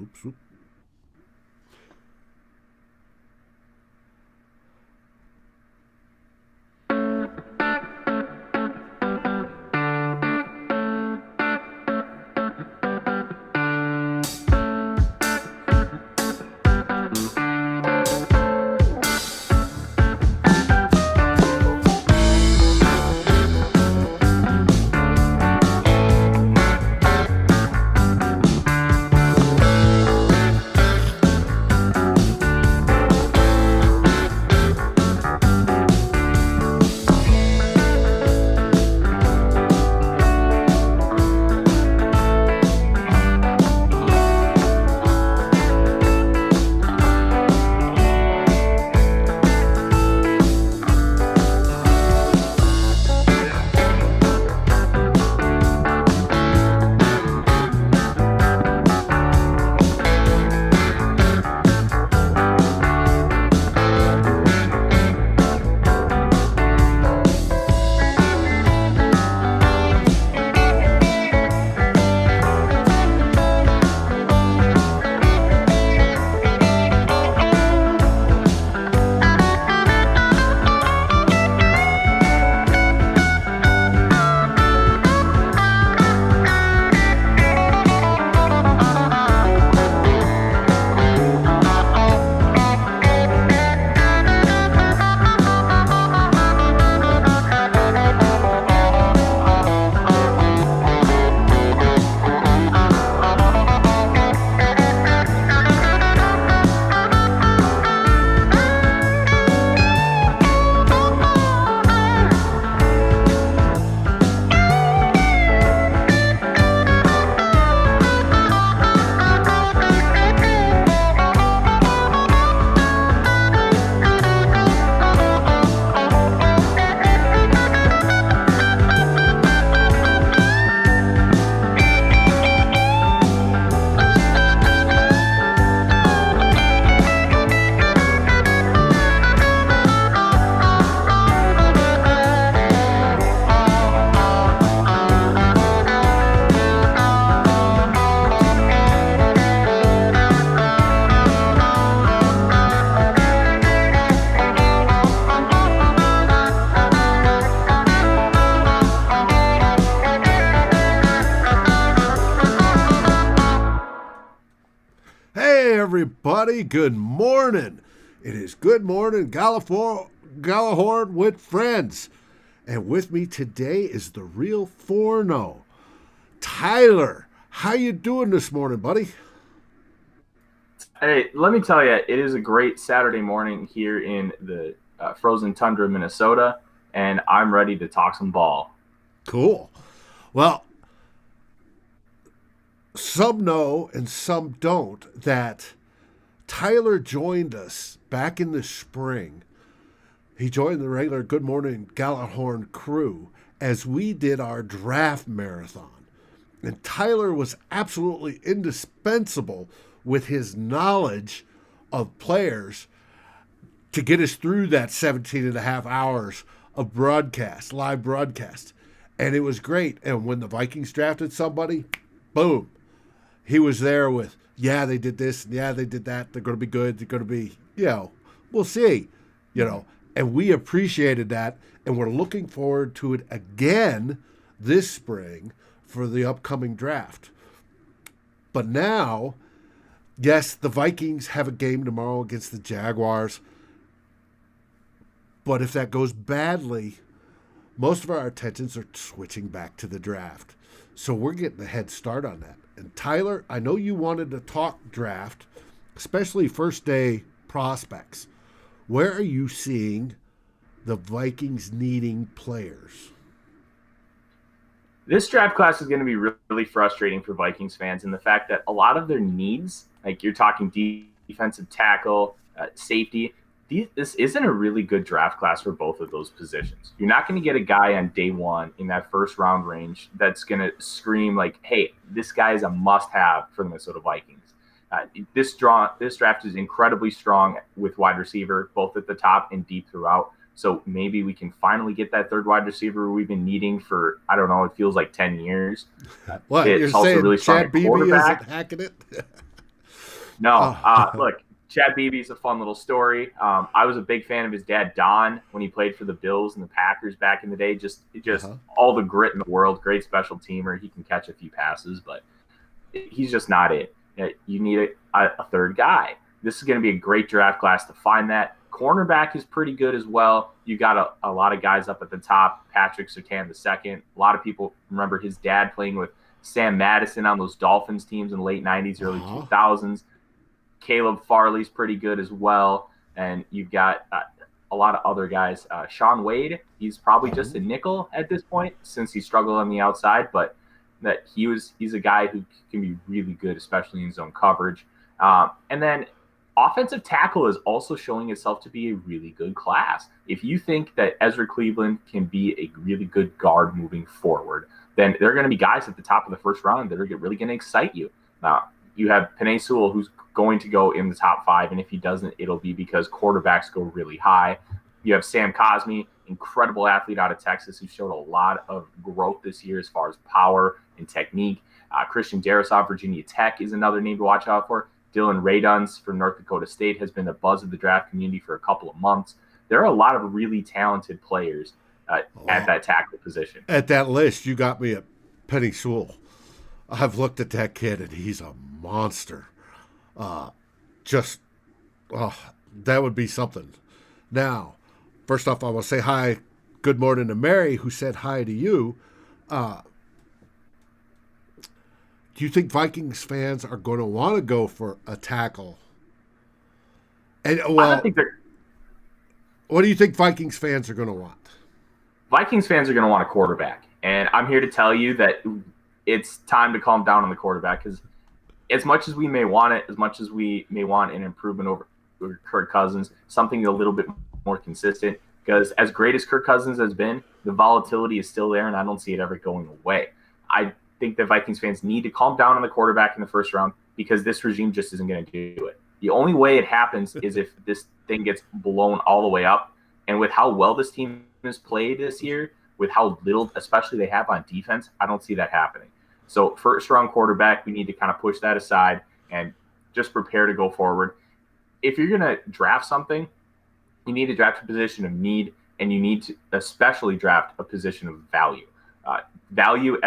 Oops, oops. Hey, everybody. Good morning. It is Good Morning Gjallarhorn with friends. And with me today is the real Forno, Tyler. How you doing this morning, buddy? Hey, let me tell you, it is a great Saturday morning here in the frozen tundra, Minnesota, and I'm ready to talk some ball. Cool. Well, some know and some don't that Tyler joined us back in the spring. He joined the regular Good Morning Gjallarhorn crew as we did our draft marathon. And Tyler was absolutely indispensable with his knowledge of players to get us through that 17 and a half hours of broadcast, live broadcast. And it was great. And when the Vikings drafted somebody, boom, he was there with, yeah, they did this, yeah, they did that. They're going to be good. They're going to be, we'll see, you know. And we appreciated that. And we're looking forward to it again this spring for the upcoming draft. But now, yes, the Vikings have a game tomorrow against the Jaguars. But if that goes badly, most of our attentions are switching back to the draft. So we're getting a head start on that. And Tyler, I know you wanted to talk draft, especially first day prospects. Where are you seeing the Vikings needing players? This draft class is going to be really frustrating for Vikings fans in the fact that a lot of their needs, like you're talking defensive tackle, safety, this isn't a really good draft class for both of those positions. You're not going to get a guy on day one in that first round range that's going to scream like, hey, this guy is a must have for the Minnesota Vikings. This draft is incredibly strong with wide receiver, both at the top and deep throughout. So maybe we can finally get that third wide receiver we've been needing for, I don't know, it feels like 10 years. What, you're It's also saying really strong Chad at Beebe isn't quarterback. hacking it? No. Uh, Look, Chad Beebe's a fun little story. I was a big fan of his dad, Don, when he played for the Bills and the Packers back in the day. Just uh-huh. all the grit in the world. Great special teamer. He can catch a few passes, but he's just not it. You need a third guy. This is going to be a great draft class to find that. Cornerback is pretty good as well. You got a lot of guys up at the top. Patrick Surtain II. A lot of people remember his dad playing with Sam Madison on those Dolphins teams in the late 90s, early Uh-huh. 2000s. Caleb Farley's pretty good as well. And you've got a lot of other guys. Sean Wade, he's probably just a nickel at this point since he struggled on the outside, but that he's a guy who can be really good, especially in zone coverage. And then offensive tackle is also showing itself to be a really good class. If you think that Ezra Cleveland can be a really good guard moving forward, then there are going to be guys at the top of the first round that are really going to excite you. Now, you have Penei Sewell, who's going to go in the top 5, and if he doesn't, it'll be because quarterbacks go really high. You have Sam Cosmi, incredible athlete out of Texas, who showed a lot of growth this year as far as power and technique. Christian Darrisaw, Virginia Tech, is another name to watch out for. Dylan Raduns from North Dakota State has been the buzz of the draft community for a couple of months. There are a lot of really talented players at that tackle position. At that list, you got me at Penei Sewell. I've looked at that kid, and he's a monster. Just, that would be something. Now, first off, I will say hi, good morning to Mary, who said hi to you. Do you think Vikings fans are going to want to go for a tackle? And I don't think they're. what do you think Vikings fans are going to want? Vikings fans are going to want a quarterback, and I'm here to tell you that it's time to calm down on the quarterback because as much as we may want it, as much as we may want an improvement over Kirk Cousins, something a little bit more consistent. Because as great as Kirk Cousins has been, the volatility is still there, and I don't see it ever going away. I think that Vikings fans need to calm down on the quarterback in the first round because this regime just isn't going to do it. The only way it happens is if this thing gets blown all the way up. And with how well this team has played this year, with how little, especially they have on defense, I don't see that happening. So first round quarterback, we need to kind of push that aside and just prepare to go forward. If you're going to draft something, you need to draft a position of need, and you need to especially draft a position of value. Value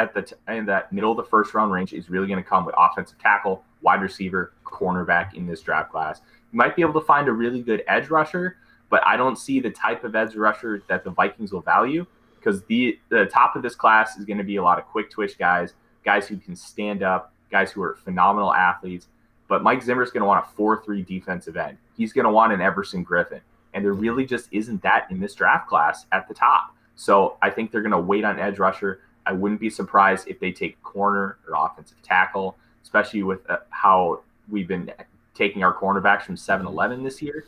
in that middle of the first round range is really going to come with offensive tackle, wide receiver, cornerback in this draft class. You might be able to find a really good edge rusher, but I don't see the type of edge rusher that the Vikings will value because the top of this class is going to be a lot of quick twitch guys who can stand up, guys who are phenomenal athletes. But Mike Zimmer's going to want a 4-3 defensive end. He's going to want an Everson Griffin. And there really just isn't that in this draft class at the top. So I think they're going to wait on edge rusher. I wouldn't be surprised if they take corner or offensive tackle, especially with how we've been taking our cornerbacks from 7-11 this year.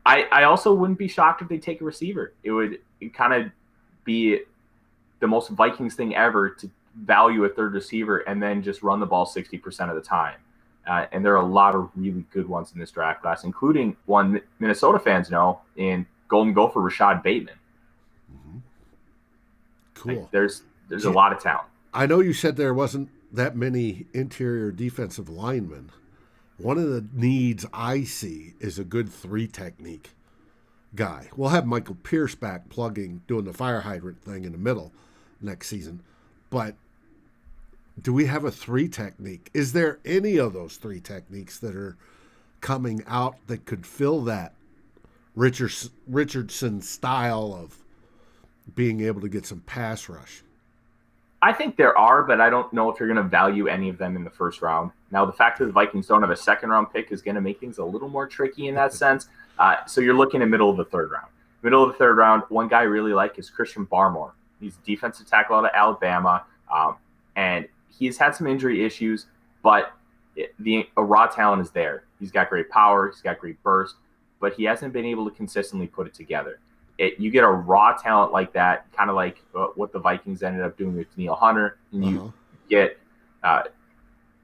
I also wouldn't be shocked if they take a receiver. It would kind of be the most Vikings thing ever to value a third receiver and then just run the ball 60% of the time. And there are a lot of really good ones in this draft class, including one Minnesota fans know in Golden Gopher Rashad Bateman. Mm-hmm. Cool. Like, there's a lot of talent. I know you said there wasn't that many interior defensive linemen. One of the needs I see is a good 3 technique guy. We'll have Michael Pierce back doing the fire hydrant thing in the middle next season. But do we have a 3 technique? Is there any of those 3 techniques that are coming out that could fill that Richardson style of being able to get some pass rush? I think there are, but I don't know if you're going to value any of them in the first round. Now, the fact that the Vikings don't have a second-round pick is going to make things a little more tricky in that sense. So you're looking at middle of the third round. Middle of the third round, one guy I really like is Christian Barmore. He's a defensive tackle out of Alabama, and he's had some injury issues, but a raw talent is there. He's got great power. He's got great burst, but he hasn't been able to consistently put it together. You get a raw talent like that, kind of like what the Vikings ended up doing with Neil Hunter, and you get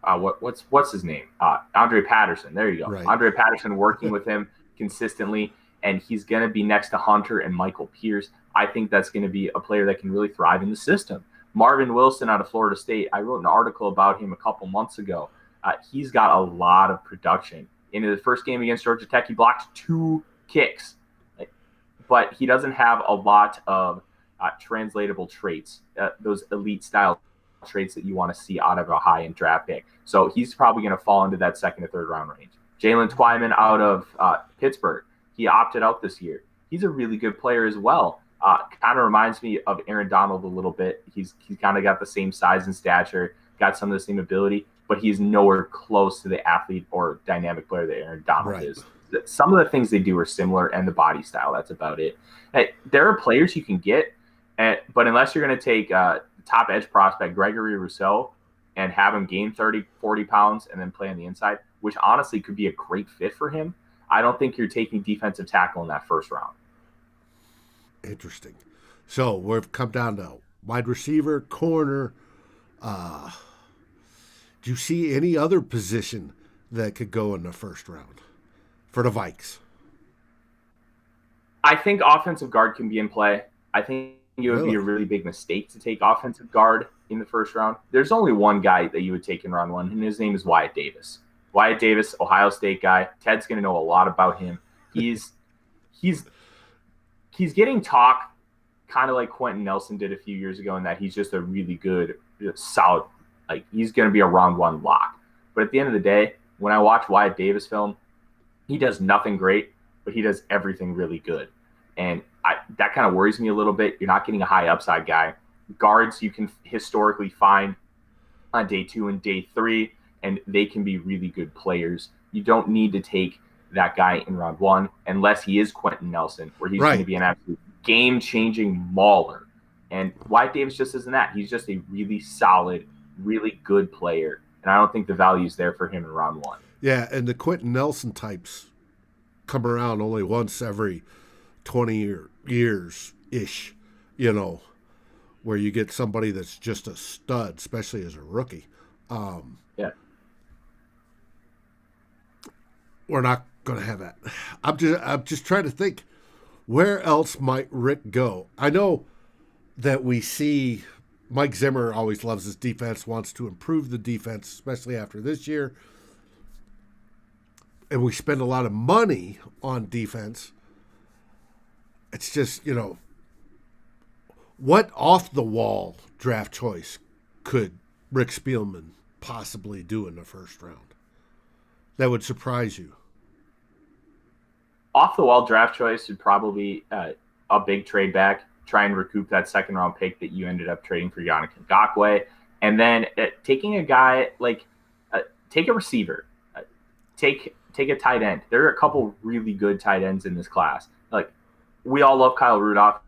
what's his name? Andre Patterson. There you go. Right. Andre Patterson working with him consistently, and he's going to be next to Hunter and Michael Pierce. I think that's going to be a player that can really thrive in the system. Marvin Wilson out of Florida State, I wrote an article about him a couple months ago. He's got a lot of production. In the first game against Georgia Tech, he blocked 2 kicks, but he doesn't have a lot of translatable traits, those elite style traits that you want to see out of a high end draft pick. So he's probably going to fall into that second or third round range. Jalen Twyman out of Pittsburgh, he opted out this year. He's a really good player as well. Kind of reminds me of Aaron Donald a little bit. He's kind of got the same size and stature, got some of the same ability, but he's nowhere close to the athlete or dynamic player that Aaron Donald is. Some of the things they do are similar, and the body style, that's about it. There are players you can get, but unless you're going to take top edge prospect Gregory Rousseau and have him gain 30, 40 pounds and then play on the inside, which honestly could be a great fit for him, I don't think you're taking defensive tackle in that first round. Interesting. So we've come down to wide receiver, corner. Do you see any other position that could go in the first round for the Vikes? I think offensive guard can be in play. I think it would be a really big mistake to take offensive guard in the first round. There's only one guy that you would take in round 1, and his name is Wyatt Davis. Wyatt Davis, Ohio State guy. Ted's going to know a lot about him. He's getting talk kind of like Quentin Nelson did a few years ago in that he's just a really good, solid, like he's going to be a round 1 lock. But at the end of the day, when I watch Wyatt Davis film, he does nothing great, but he does everything really good. And that kind of worries me a little bit. You're not getting a high upside guy. Guards you can historically find on day 2 and day 3, and they can be really good players. You don't need to take that guy in round 1 unless he is Quentin Nelson, where he's going to be an absolute game-changing mauler. And Wyatt Davis just isn't that. He's just a really solid, really good player, and I don't think the value is there for him in round 1. Yeah, and the Quentin Nelson types come around only once every 20 years-ish, where you get somebody that's just a stud, especially as a rookie. Yeah. We're not going to have that. I'm just trying to think, where else might Rick go? I know that we see Mike Zimmer always loves his defense, wants to improve the defense, especially after this year. And we spend a lot of money on defense. It's just, what off-the-wall draft choice could Rick Spielman possibly do in the first round that would surprise you? Off-the-wall draft choice would probably a big trade back, try and recoup that second-round pick that you ended up trading for Yannick Ngakoue, and then taking a guy like take a receiver, take a tight end. There are a couple really good tight ends in this class. Like, we all love Kyle Rudolph.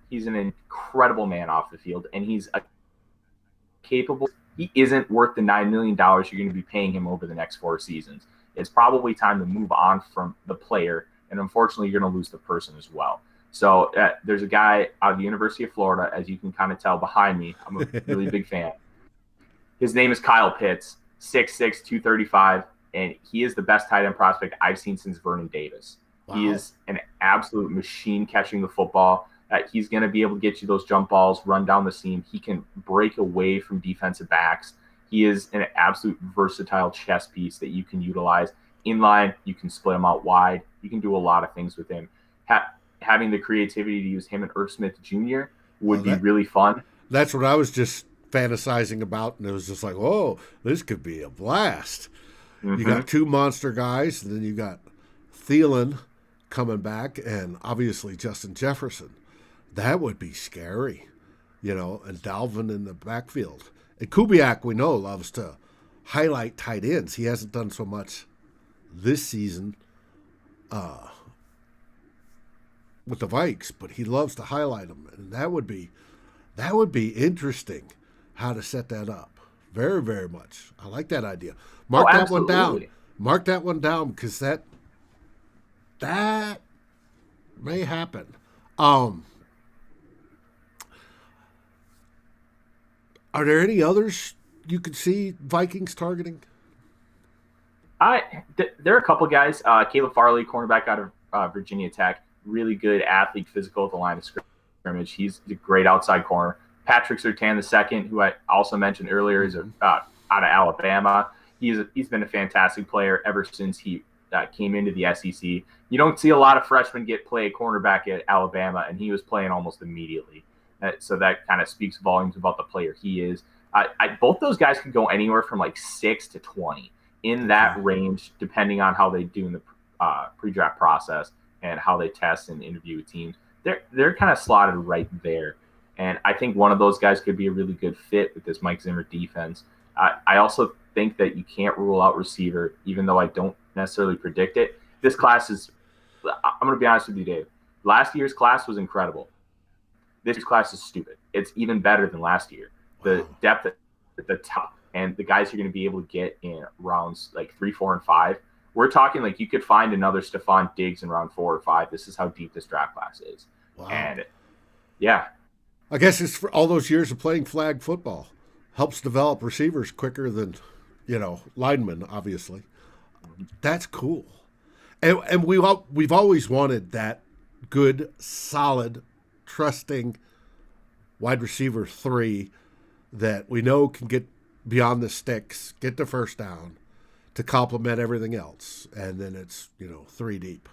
He's an incredible man off the field, and he's capable. He isn't worth the $9 million you're going to be paying him over the next 4 seasons. It's probably time to move on from the player, and unfortunately, you're going to lose the person as well. So there's a guy out of the University of Florida, as you can kind of tell behind me. I'm a really big fan. His name is Kyle Pitts, 6'6", 235, and he is the best tight end prospect I've seen since Vernon Davis. Wow. He is an absolute machine catching the football. He's going to be able to get you those jump balls, run down the seam. He can break away from defensive backs. He is an absolute versatile chess piece that you can utilize. Inline, you can split him out wide. You can do a lot of things with him. Having the creativity to use him and Irv Smith Jr. would be really fun. That's what I was just fantasizing about, and it was just like, whoa, this could be a blast. Mm-hmm. You got 2 monster guys, and then you got Thielen coming back, and obviously Justin Jefferson. That would be scary, and Dalvin in the backfield. And Kubiak, we know, loves to highlight tight ends. He hasn't done so much this season with the Vikes, but he loves to highlight them, and that would be interesting how to set that up. Very, very much. I like that idea. Mark that one down. Mark that one down, because that may happen. Are there any others you could see Vikings targeting? There are a couple guys. Caleb Farley, cornerback out of Virginia Tech, really good athlete, physical at the line of scrimmage. He's a great outside corner. Patrick Surtain II, who I also mentioned earlier, is out of Alabama. he's been a fantastic player ever since he came into the SEC. You don't see a lot of freshmen get play cornerback at Alabama, and he was playing almost immediately. So that kind of speaks volumes about the player he is. Both those guys could go anywhere from like 6 to 20 in that range, depending on how they do in the pre-draft process and how they test and interview with teams. They're kind of slotted right there. And I think one of those guys could be a really good fit with this Mike Zimmer defense. I also think that you can't rule out receiver, even though I don't necessarily predict it. This class is, I'm going to be honest with you, Dave. Last year's class was incredible. This year's class is stupid. It's even better than last year. The depth at the top and the guys you're going to be able to get in rounds like 3, 4, and 5. We're talking like you could find another Stephon Diggs in round 4 or 5. This is how deep this draft class is. Wow. And yeah. I guess it's for all those years of playing flag football. Helps develop receivers quicker than, linemen, obviously. That's cool. And we've always wanted that good, solid, trusting wide receiver 3 that we know can get beyond the sticks, get the first down to complement everything else. And then it's, 3 deep.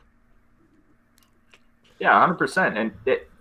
Yeah, 100%. And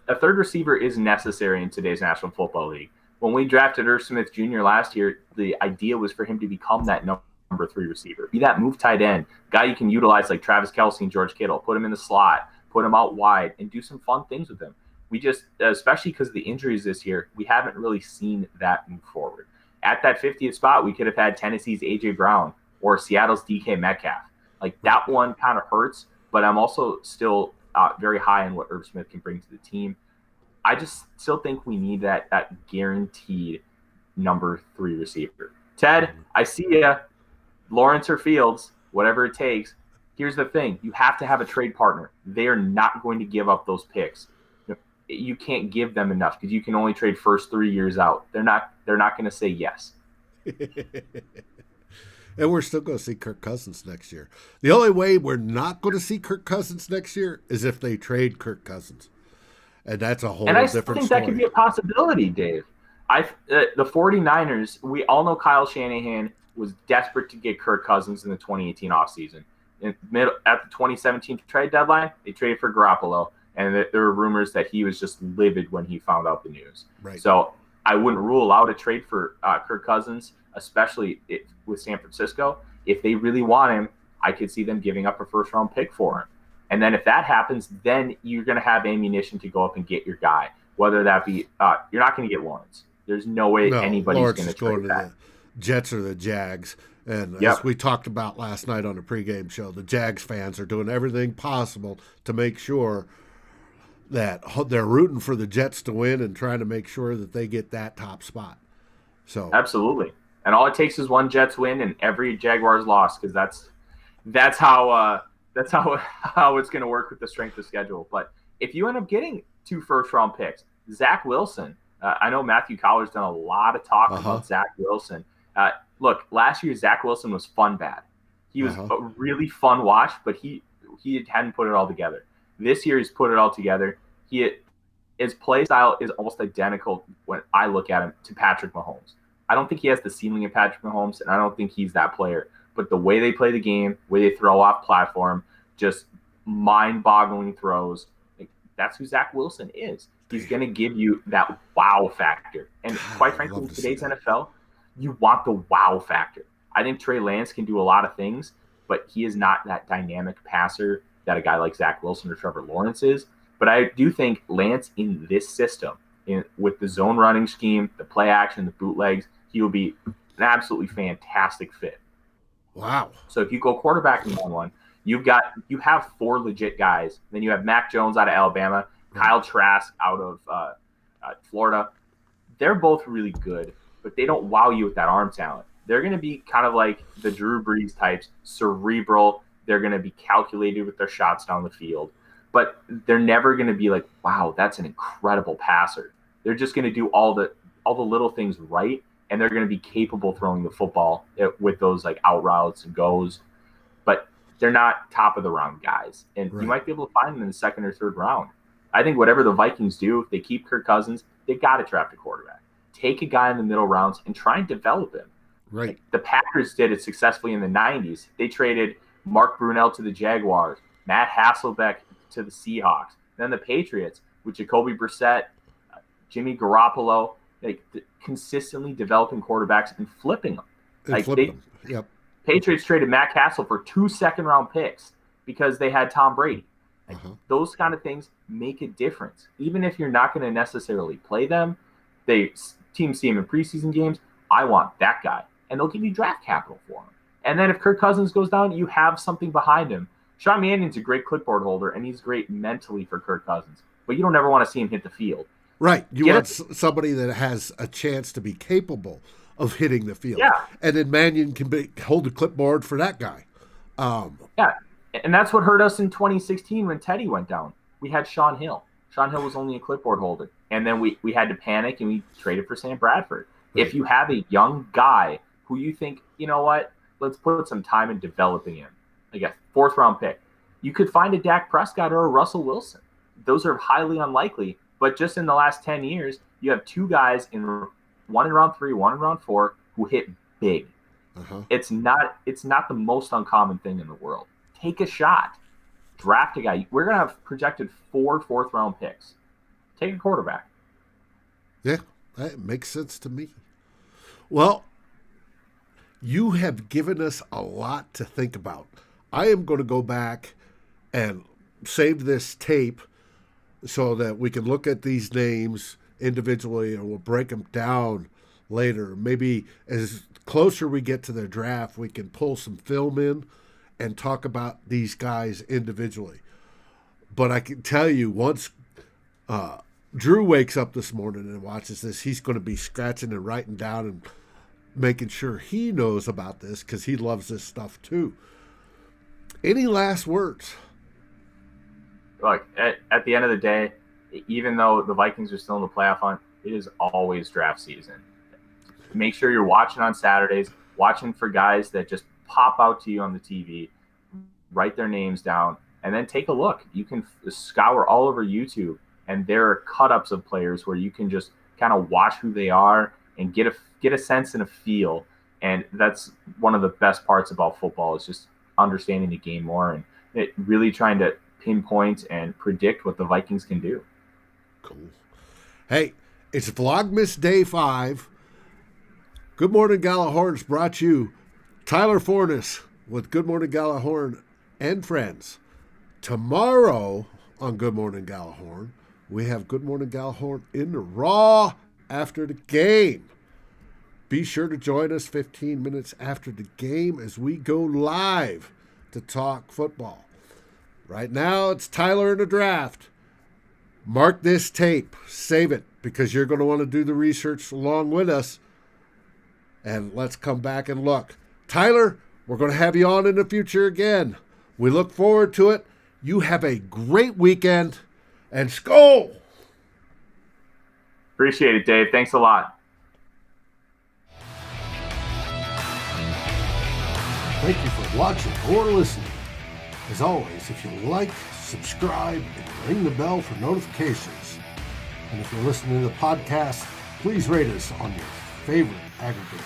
a third receiver is necessary in today's National Football League. When we drafted Irv Smith Jr. last year, the idea was for him to become that number 3 receiver. Be that move tight end, guy you can utilize like Travis Kelce and George Kittle. Put him in the slot, put him out wide, and do some fun things with him. We just, especially because of the injuries this year, we haven't really seen that move forward. At that 50th spot, we could have had Tennessee's A.J. Brown or Seattle's DK Metcalf. Like, that one kind of hurts, but I'm also still very high on what Irv Smith can bring to the team. I just still think we need that guaranteed number 3 receiver. Ted, I see you. Lawrence or Fields, whatever it takes. Here's the thing. You have to have a trade partner. They are not going to give up those picks. You can't give them enough because you can only trade first 3 years out. They're not going to say yes. And we're still going to see Kirk Cousins next year. The only way we're not going to see Kirk Cousins next year is if they trade Kirk Cousins. And that's a whole different story. And I think that could be a possibility, Dave. The 49ers, we all know Kyle Shanahan was desperate to get Kirk Cousins in the 2018 offseason. At the 2017 trade deadline, they traded for Garoppolo, and there were rumors that he was just livid when he found out the news. Right. So I wouldn't rule out a trade for Kirk Cousins, especially with San Francisco. If they really want him, I could see them giving up a first-round pick for him. And then if that happens, then you're going to have ammunition to go up and get your guy, whether that be you're not going to get Lawrence. There's no way anybody's going to trade that. The Jets or the Jags. And as we talked about last night on the pregame show, the Jags fans are doing everything possible to make sure that they're rooting for the Jets to win and trying to make sure that they get that top spot. So absolutely. And all it takes is one Jets win and every Jaguars loss, because that's how it's going to work with the strength of schedule. But if you end up getting 2 first-round picks, Zach Wilson, I know Matthew Collar's done a lot of talk about Zach Wilson. Look, last year Zach Wilson was fun bad. He was a really fun watch, but he hadn't put it all together. This year he's put it all together. His play style is almost identical when I look at him to Patrick Mahomes. I don't think he has the ceiling of Patrick Mahomes, and I don't think he's that player. But the way they play the game, the way they throw off platform, just mind-boggling throws, that's who Zach Wilson is. He's going to give you that wow factor. And quite frankly, in today's NFL, you want the wow factor. I think Trey Lance can do a lot of things, but he is not that dynamic passer that a guy like Zach Wilson or Trevor Lawrence is. But I do think Lance in this system, with the zone running scheme, the play action, the bootlegs, he will be an absolutely fantastic fit. Wow. So if you go quarterback in 1-1, you have 4 legit guys. Then you have Mac Jones out of Alabama, Kyle Trask out of Florida. They're both really good, but they don't wow you with that arm talent. They're going to be kind of like the Drew Brees types, cerebral. They're going to be calculated with their shots down the field, but they're never going to be like, wow, that's an incredible passer. They're just going to do all the little things right, and they're going to be capable throwing the football with those like out routes and goes, but they're not top of the round guys. And you might be able to find them in the 2nd or 3rd round. I think whatever the Vikings do, if they keep Kirk Cousins, they got to draft a quarterback. Take a guy in the middle rounds and try and develop him. Right. Like, the Packers did it successfully in the 90s. They traded Mark Brunell to the Jaguars, Matt Hasselbeck to the Seahawks. Then the Patriots with Jacoby Brissett, Jimmy Garoppolo, like consistently developing quarterbacks and flipping them. And Like, flip them. Yep. Patriots traded Matt Castle for 2 second-round picks because they had Tom Brady. Like, those kind of things make a difference. Even if you're not going to necessarily play them, teams see him in preseason games. I want that guy. And they'll give you draft capital for him. And then if Kirk Cousins goes down, you have something behind him. Sean Mannion's a great clipboard holder, and he's great mentally for Kirk Cousins. But you don't ever want to see him hit the field. Right. You want somebody that has a chance to be capable of hitting the field. Yeah. And then Mannion can hold the clipboard for that guy. Yeah. And that's what hurt us in 2016 when Teddy went down. We had Sean Hill. Sean Hill was only a clipboard holder. And then we had to panic, and we traded for Sam Bradford. Right. If you have a young guy who you think, you know what, let's put some time in developing him, like a 4th-round pick, you could find a Dak Prescott or a Russell Wilson. Those are highly unlikely. But just in the last 10 years, you have 2 guys, one in round 3, one in round 4, who hit big. It's not the most uncommon thing in the world. Take a shot. Draft a guy. We're going to have projected 4 4th-round picks. Take a quarterback. Yeah, that makes sense to me. Well, you have given us a lot to think about. I am going to go back and save this tape so that we can look at these names individually, and we'll break them down later. Maybe as closer we get to their draft, we can pull some film in and talk about these guys individually. But I can tell you, once Drew wakes up this morning and watches this, he's going to be scratching and writing down and making sure he knows about this because he loves this stuff too. Any last words? Look, at the end of the day, even though the Vikings are still in the playoff hunt, it is always draft season. Make sure you're watching on Saturdays, watching for guys that just pop out to you on the TV, write their names down, and then take a look. You can scour all over YouTube, and there are cut-ups of players where you can just kind of watch who they are and get a sense and a feel. And that's one of the best parts about football, is just understanding the game more and really trying to pinpoint and predict what the Vikings can do. Cool. Hey, it's Vlogmas Day 5. Good Morning Gjallarhorn's brought you Tyler Fornes with Good Morning Gjallarhorn and friends. Tomorrow on Good Morning Gjallarhorn, we have Good Morning Gjallarhorn in the Raw after the game. Be sure to join us 15 minutes after the game as we go live to talk football. Right now, it's Tyler in the draft. Mark this tape. Save it, because you're going to want to do the research along with us. And let's come back and look. Tyler, we're going to have you on in the future again. We look forward to it. You have a great weekend. And Skol! Appreciate it, Dave. Thanks a lot. Thank you for watching or listening. As always, if you like, subscribe, and ring the bell for notifications. And if you're listening to the podcast, please rate us on your favorite aggregator.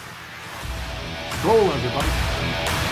Skol, everybody.